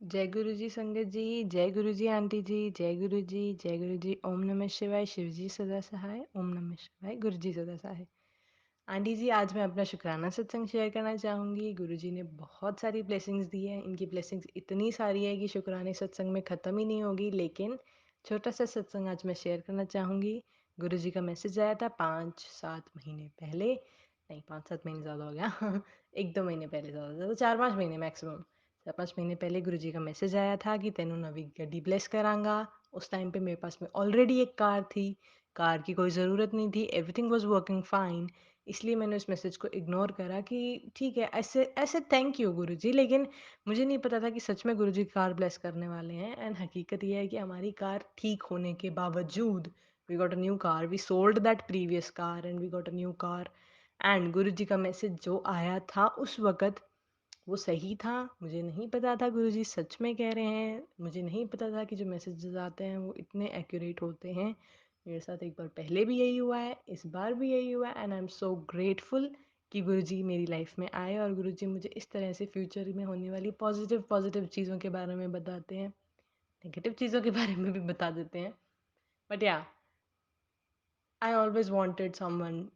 जय गुरु जी संगत जी, जय गुरु जी आंटी जी, जय गुरु जी, जय गुरु जी। ओम नमः शिवाय, शिव जी सदा सहाय। ओम नमः शिवाय, गुरु जी सदा सहाय। आंटी जी, आज मैं अपना शुक्राना सत्संग शेयर करना चाहूँगी। गुरु जी ने बहुत सारी ब्लेसिंग्स दी है। इनकी ब्लेसिंग्स इतनी सारी है कि शुक्राने सत्संग में ख़त्म ही नहीं होगी। लेकिन छोटा सा सत्संग आज मैं शेयर करना चाहूँगी। गुरु जी का मैसेज आया था 5-7 महीने पहले। नहीं, 5-7 महीने ज़्यादा हो गया। 1-2 महीने पहले, ज़्यादा ज़्यादा 4-5 महीने मैक्सिमम। 4-5 महीने पहले गुरु जी का मैसेज आया था कि तेनू नवी गड्डी ब्लेस करांगा। उस टाइम पे मेरे पास में ऑलरेडी एक कार थी। कार की कोई ज़रूरत नहीं थी। Everything was working fine. इसलिए मैंने उस मैसेज को इग्नोर करा कि ठीक है, ऐसे ऐसे थैंक यू गुरुजी। लेकिन मुझे नहीं पता था कि सच में गुरुजी कार ब्लेस करने वाले हैं। एंड हकीकत ये है कि हमारी कार ठीक होने के बावजूद we got a new car. We sold that previous car and we got a new car. And Guruji का मैसेज जो आया था उस वक़्त वो सही था। मुझे नहीं पता था गुरुजी सच में कह रहे हैं। मुझे नहीं पता था कि जो मैसेजेस आते हैं वो इतने एक्यूरेट होते हैं। मेरे साथ एक बार पहले भी यही हुआ है, इस बार भी यही हुआ है। And I am so grateful कि गुरुजी मेरी लाइफ में आए और गुरुजी मुझे इस तरह से फ्यूचर में होने वाली पॉजिटिव पॉजिटिव चीज़ों के बारे में बताते हैं। नेगेटिव चीज़ों के बारे में भी बता देते हैं। But yeah, I always wanted someone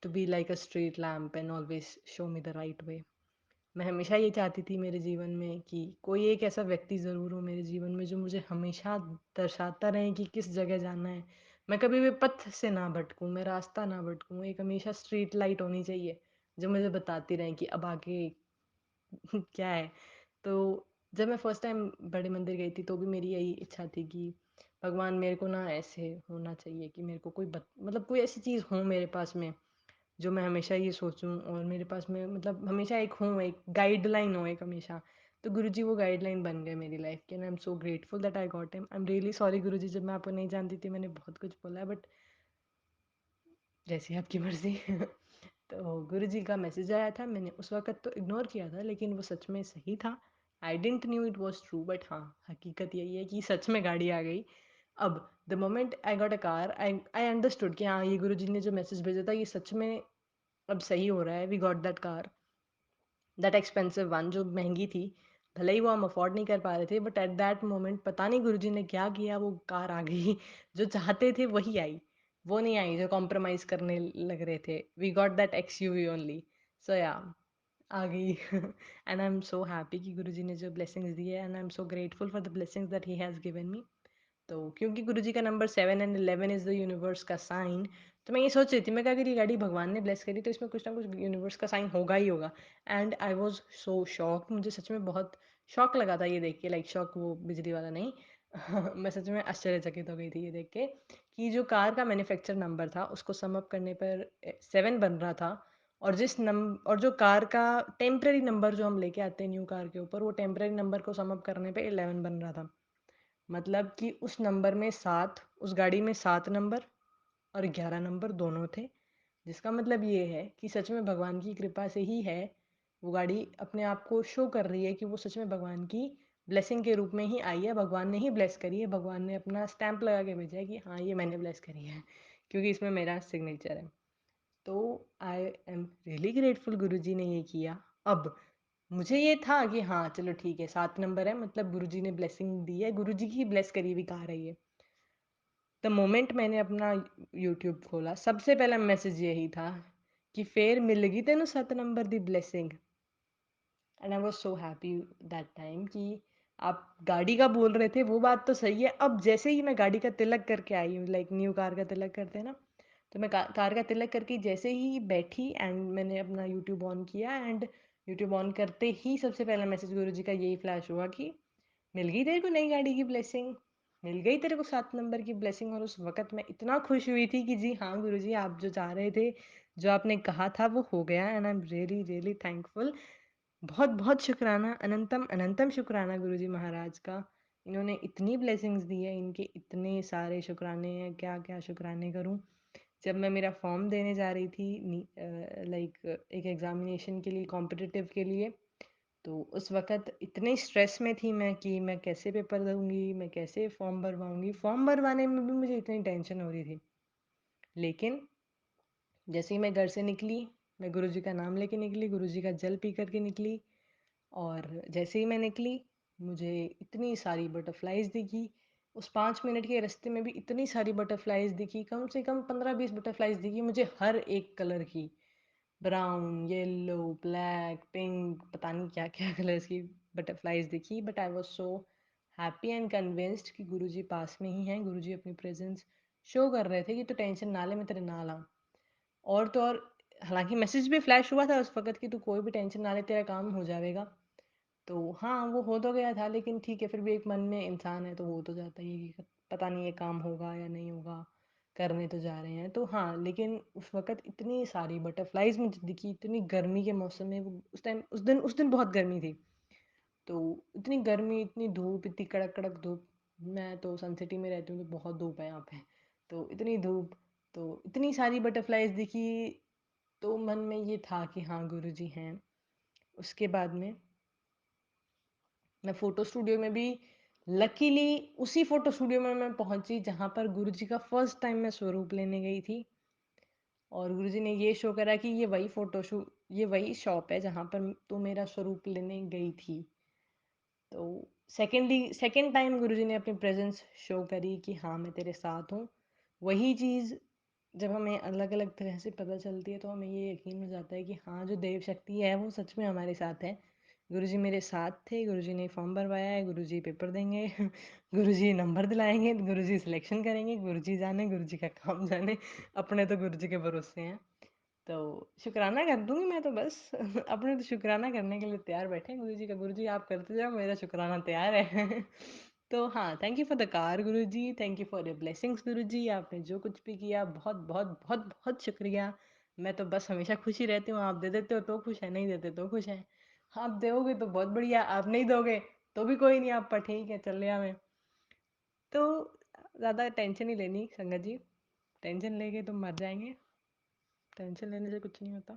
to be like a street lamp and always show me the right way. मैं हमेशा ये चाहती थी मेरे जीवन में कि कोई एक ऐसा व्यक्ति ज़रूर हो मेरे जीवन में जो मुझे हमेशा दर्शाता रहे कि किस जगह जाना है। मैं कभी भी पथ से ना भटकूँ, मैं रास्ता ना भटकूँ। एक हमेशा स्ट्रीट लाइट होनी चाहिए जो मुझे बताती रहे कि अब आगे क्या है। तो जब मैं फर्स्ट टाइम बड़े मंदिर गई थी तो भी मेरी यही इच्छा थी कि भगवान मेरे को ना ऐसे होना चाहिए कि मेरे को कोई मतलब कोई ऐसी चीज़ हो मेरे पास में जो मैं हमेशा ये सोचूं और मेरे पास में मतलब हमेशा एक हूँ, एक गाइडलाइन हो एक हमेशा। तो गुरुजी वो गाइडलाइन बन गए मेरी लाइफ के। And I am so grateful that I got him. I am really sorry Guruji, जब मैं आपको नहीं जानती थी मैंने बहुत कुछ बोला है, बट जैसी आपकी मर्जी। तो गुरुजी का मैसेज आया था, मैंने उस वक्त तो इग्नोर किया था लेकिन वो सच में सही था। I didn't knew it was true, but हाँ, हकीकत यही है कि सच में गाड़ी आ गई। अब the moment I got a car, I understood कि हाँ, ये गुरुजी ने जो मैसेज भेजा था ये सच में अब सही हो रहा है। We got that car, that expensive one, जो महंगी थी। भले ही वो हम अफोर्ड नहीं कर पा रहे थे, बट एट दैट मोमेंट पता नहीं गुरुजी ने क्या किया, वो कार आ गई। जो चाहते थे वही आई। वो नहीं आई जो कॉम्प्रोमाइज करने लग रहे थे। We got that XUV only. So yeah, आ गई। And I am so happy कि गुरुजी ने जो ब्लेसिंग्स दी है, and I am so grateful for the blessings that he has given me. तो क्योंकि गुरुजी का number 7 and 11 is the universe का साइन, तो मैं ये सोच रही थी, मैं कहा अगर ये गाड़ी भगवान ने ब्लेस करी तो इसमें कुछ ना कुछ यूनिवर्स का साइन होगा ही होगा। And I was so shocked. मुझे सच में बहुत शौक लगा था ये देख के, लाइक शौक वो बिजली वाला नहीं। मैं सच में आश्चर्यचकित हो गई थी ये देख के कि जो कार का मैन्युफैक्चर नंबर था उसको सम अप करने पर 7 बन रहा था। और जो कार का टेम्पररी नंबर जो हम लेके आते हैं न्यू कार के ऊपर, वो टेम्पररी नंबर को सम अप करने पे 11 बन रहा था। मतलब कि उस नंबर में 7, उस गाड़ी में 7 नंबर और 11 नंबर दोनों थे। जिसका मतलब ये है कि सच में भगवान की कृपा से ही है, वो गाड़ी अपने आप को शो कर रही है कि वो सच में भगवान की ब्लेसिंग के रूप में ही आई है। भगवान ने ही ब्लेस करी है, भगवान ने अपना स्टैंप लगा के भेजा है कि हाँ, ये मैंने ब्लेस करी है, क्योंकि इसमें मेरा सिग्नेचर है। तो आई एम रियली ग्रेटफुल गुरुजी ने ये किया। अब मुझे ये था कि हाँ चलो ठीक है, 7 नंबर है, मतलब गुरुजी ने ब्लेसिंग दी है, गुरुजी की ब्लेस करी हुई कार है ये। द मोमेंट मैंने अपना यूट्यूब खोला, सबसे पहला मैसेज यही था कि फिर मिलेगी तेनू 7 number the blessing. And I was so happy that time कि आप गाड़ी का बोल रहे थे, वो बात तो सही है। अब जैसे ही मैं गाड़ी का तिलक करके आई हूँ, लाइक न्यू कार का तिलक करते हैं ना, तो मैं कार का तिलक करके जैसे ही बैठी एंड मैंने अपना यूट्यूब ऑन किया, एंड यूट्यूब ऑन करते ही सबसे पहला मैसेज गुरुजी का यही फ्लैश हुआ कि मिल गई तेरे को नई गाड़ी की ब्लेसिंग, मिल गई तेरे को 7 नंबर की ब्लेसिंग। और उस वक़्त मैं इतना खुश हुई थी कि जी हाँ, गुरुजी आप जो चाह रहे थे, जो आपने कहा था वो हो गया। And I am really really thankful. बहुत बहुत शुक्राना, अनंतम अनंतम शुक्राना गुरुजी महाराज का। इन्होंने इतनी ब्लेसिंग्स दी है, इनके इतने सारे शुक्राने हैं, क्या क्या शुक्राने करूं। जब मैं मेरा फॉर्म देने जा रही थी, लाइक एक एग्जामिनेशन के लिए, कॉम्पिटिटिव के लिए, तो उस वक़्त इतने स्ट्रेस में थी मैं कि मैं कैसे पेपर दूँगी, मैं कैसे फॉर्म भरवाऊँगी। फॉर्म भरवाने में भी मुझे इतनी टेंशन हो रही थी। लेकिन जैसे ही मैं घर से निकली, मैं गुरुजी का नाम लेके निकली, गुरुजी का जल पी कर के निकली। और जैसे ही मैं निकली, मुझे इतनी सारी बटरफ्लाइज दिखी। उस 5 मिनट के रास्ते में भी इतनी सारी बटरफ्लाइज दिखी, कम से कम 15-20 बटरफ्लाइज दिखी मुझे, हर एक कलर की। ब्राउन, येलो, ब्लैक, पिंक, पता नहीं क्या क्या कलर्स की बटरफ्लाइज दिखी। But I was so happy and convinced कि गुरुजी पास में ही हैं, गुरुजी अपनी प्रेजेंस शो कर रहे थे कि तो टेंशन ना ले, मैं तेरे नाल आ। और तो और, हालांकि मैसेज भी फ्लैश हुआ था उस वक्त कि तू कोई भी टेंशन ना ले, तेरा काम हो जाएगा। तो हाँ, वो हो तो गया था, लेकिन ठीक है, फिर भी एक मन में इंसान है तो हो तो जाता ही है कि पता नहीं ये काम होगा या नहीं होगा, करने तो जा रहे हैं। तो हाँ, लेकिन उस वक़्त इतनी सारी बटरफ्लाइज़ मुझे दिखी, इतनी गर्मी के मौसम में, वो उस दिन बहुत गर्मी थी। तो इतनी गर्मी, इतनी धूप, इतनी कड़क-कड़क धूप, मैं तो सन सिटी में रहती हूँ तो बहुत धूप है यहाँ पे। तो इतनी धूप, तो इतनी सारी बटरफ्लाइज़ दिखी, तो मन में ये था कि हाँ, गुरुजी हैं। उसके बाद में मैं फ़ोटो स्टूडियो में भी, लकीली उसी फ़ोटो स्टूडियो में मैं पहुंची जहाँ पर गुरुजी का फर्स्ट टाइम मैं स्वरूप लेने गई थी। और गुरुजी ने ये शो करा कि ये वही शॉप है जहाँ पर तू मेरा स्वरूप लेने गई थी। तो सेकेंड टाइम गुरुजी ने अपनी प्रेजेंस शो करी कि हाँ, मैं तेरे साथ हूँ। वही चीज़ जब हमें अलग अलग तरह से पता चलती है तो हमें ये यकीन हो जाता है कि हाँ, जो देव शक्ति है वो सच में हमारे साथ है। गुरुजी मेरे साथ थे, गुरुजी ने फॉर्म भरवाया है, गुरुजी पेपर देंगे, गुरुजी नंबर दिलाएंगे, गुरुजी सिलेक्शन करेंगे, गुरुजी जाने, गुरुजी का काम जाने। अपने तो गुरुजी के भरोसे हैं। तो शुक्राना कर दूंगी मैं तो बस। अपने तो शुक्राना करने के लिए तैयार बैठे हैं गुरुजी का। गुरुजी आप करते जाओ, मेरा शुक्राना तैयार है। तो हाँ, thank you for the car Guruji, thank you for your blessings Guruji. आपने जो कुछ भी किया, बहुत बहुत बहुत बहुत शुक्रिया। मैं तो बस हमेशा खुश ही रहती हूँ। आप दे देते हो तो खुश है, नहीं देते तो खुश है। आप दोगे तो बहुत बढ़िया, आप नहीं दोगे तो भी कोई नहीं, आप पर ठीक है, चल लिया मैं। तो ज़्यादा टेंशन नहीं लेनी संगत जी, टेंशन लेके तो मर जाएंगे। टेंशन लेने से कुछ नहीं होता।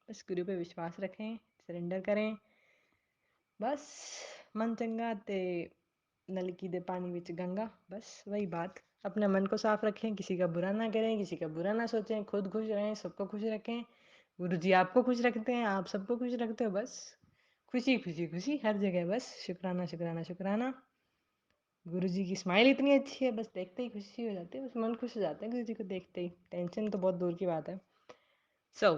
बस गुरु पे विश्वास रखें, सरेंडर करें। बस मन चंगा ते नलकी दे पानी विच गंगा। बस वही बात। अपने मन को साफ रखें, किसी का बुरा ना करें, किसी का बुरा ना सोचें, खुद खुश रहें, सबको खुश रखें। गुरु जी आपको खुश रखते हैं, आप सबको खुश रखते हो। बस खुशी खुशी खुशी हर जगह, बस शुक्राना शुक्राना शुक्राना। गुरु जी की स्माइल इतनी अच्छी है, बस देखते ही खुशी हो जाती है, बस मन खुश हो जाता है गुरु जी को देखते ही। टेंशन तो बहुत दूर की बात है। सो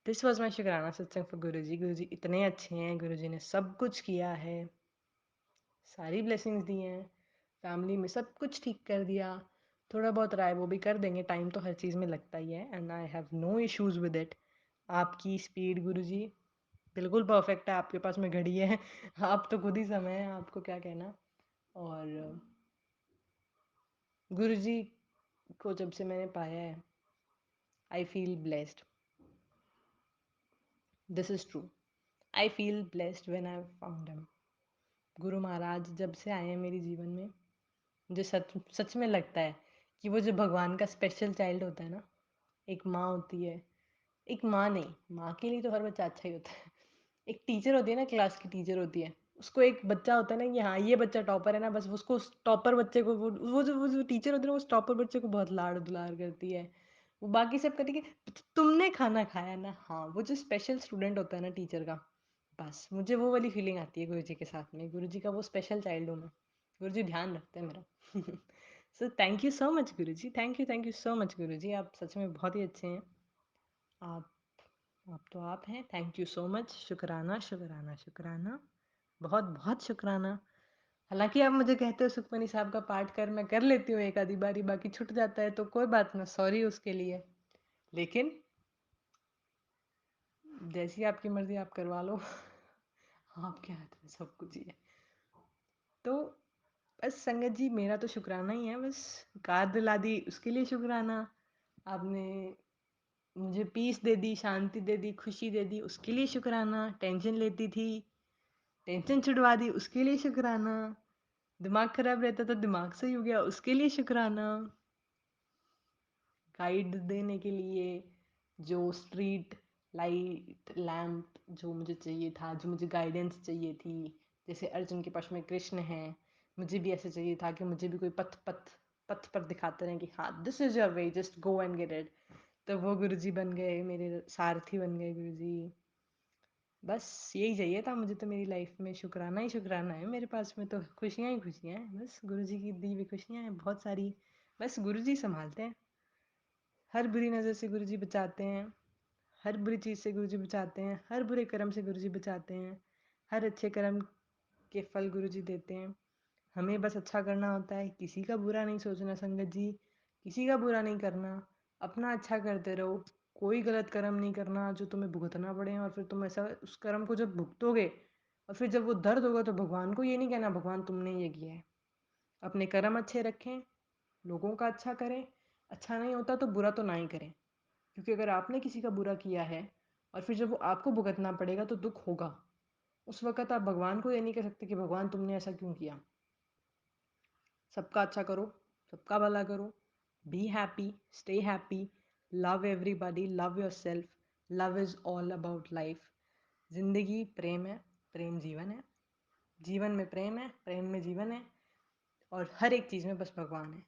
दिस वॉज माई शुक्राना सत्संग फॉर गुरु जी। गुरु जी इतने अच्छे हैं, गुरु जी ने सब कुछ किया है, सारी ब्लेसिंग्स दी हैं, फैमिली में सब कुछ ठीक कर दिया। थोड़ा बहुत रहा है वो भी कर देंगे, टाइम तो हर चीज़ में लगता ही है, and I have no issues with it. आपकी स्पीड गुरु जी बिल्कुल परफेक्ट है, आपके पास में घड़ी है। आप तो खुद ही समय है, आपको क्या कहना। और गुरु जी को जब से मैंने पाया है, I feel blessed. This is true. I feel blessed when I found him. Guru Maharaj जब से आए हैं मेरे जीवन में, मुझे सच सच में लगता है कि वो जो भगवान का स्पेशल चाइल्ड होता है ना, एक माँ होती है, एक माँ नहीं, माँ के लिए तो हर बच्चा अच्छा ही होता है। एक टीचर होती है ना, क्लास की टीचर होती है, उसको एक बच्चा होता है ना कि हाँ, ये बच्चा टॉपर है ना, बस उसको उस टॉपर बच्चे को वो जो टीचर होती है ना, उस टॉपर बच्चे को बहुत लाड़ दुलार करती है। वो बाकी सब करती है कि तुमने खाना खाया ना, हाँ, वो जो स्पेशल स्टूडेंट होता है ना टीचर का, बस मुझे वो वाली फीलिंग आती है गुरु जी के साथ में। गुरु जी का वो स्पेशल चाइल्ड हूँ मैं। गुरु जी ध्यान रखते हैं मेरा। So thank you so much Guru ji, thank you so much गुरु जी, आप सच में बहुत ही अच्छे हैं। आप आप तो आप हैं। Thank you so much. शुक्राना शुक्राना शुक्राना, बहुत बहुत शुक्राना। हालांकि आप मुझे कहते हो सुखमनी साहब का पाठ कर, मैं कर लेती हूँ एक आधी बारी, बाकी छूट जाता है तो कोई बात ना, सॉरी उसके लिए। लेकिन जैसी आपकी मर्जी आप करवा लो। आपके हाथ में सब कुछ ही है। तो बस संगत जी, मेरा तो शुक्राना ही है बस। कार दिला दी उसके लिए शुक्राना। आपने मुझे पीस दे दी, शांति दे दी, खुशी दे दी, उसके लिए शुक्राना। टेंशन लेती थी, टेंशन छुड़वा दी, उसके लिए शुक्राना। दिमाग खराब रहता था, दिमाग सही हो गया, उसके लिए शुक्राना। गाइड देने के लिए, जो स्ट्रीट लाइट लैम्प जो मुझे चाहिए था, जो मुझे गाइडेंस चाहिए थी, जैसे अर्जुन के पक्ष में कृष्ण है, मुझे भी ऐसे चाहिए था कि मुझे भी कोई पथ पथ पथ पर दिखाते रहे कि हाँ, this is your way, just go and get it. तो वो गुरुजी बन गए, मेरे सारथी बन गए गुरुजी। बस यही चाहिए था मुझे तो मेरी लाइफ में, शुक्राना ही शुक्राना है मेरे पास में, तो खुशियाँ ही खुशियाँ हैं, बस गुरु जी की दी हुई खुशियाँ हैं बहुत सारी। बस गुरु जी संभालते हैं, हर बुरी नज़र से गुरु जी बचाते हैं, हर बुरी चीज़ से गुरु जी बचाते हैं, हर बुरे कर्म से गुरु जी बचाते हैं, हर अच्छे कर्म के फल गुरु जी देते हैं। हमें बस अच्छा करना होता है, किसी का बुरा नहीं सोचना संगत जी, किसी का बुरा नहीं करना, अपना अच्छा करते रहो। कोई गलत कर्म नहीं करना जो तुम्हें भुगतना पड़े, और फिर तुम ऐसा उस कर्म को जब भुगतोगे और फिर जब वो दर्द होगा तो भगवान को ये नहीं कहना भगवान तुमने ये किया है। अपने कर्म अच्छे रखें, लोगों का अच्छा करें, अच्छा नहीं होता तो बुरा तो ना ही करें, क्योंकि अगर आपने किसी का बुरा किया है और फिर जब वो आपको भुगतना पड़ेगा तो दुख होगा। उस वक़्त आप भगवान को ये नहीं कह सकते कि भगवान तुमने ऐसा क्यों किया। सबका अच्छा करो, सबका भला करो, be happy, stay happy, love everybody, love yourself, love is all about life. ज़िंदगी प्रेम है, प्रेम जीवन है, जीवन में प्रेम है, प्रेम में जीवन है, और हर एक चीज़ में बस भगवान है।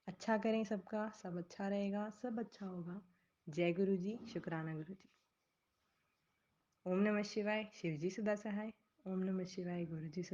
अच्छा करें सबका, सब अच्छा रहेगा, सब अच्छा होगा। जय गुरु जी, शुक्राना गुरु जी। ओम नमः शिवाय, शिव जी सदा सहाय। ओम नमः शिवाय, गुरु जी सदा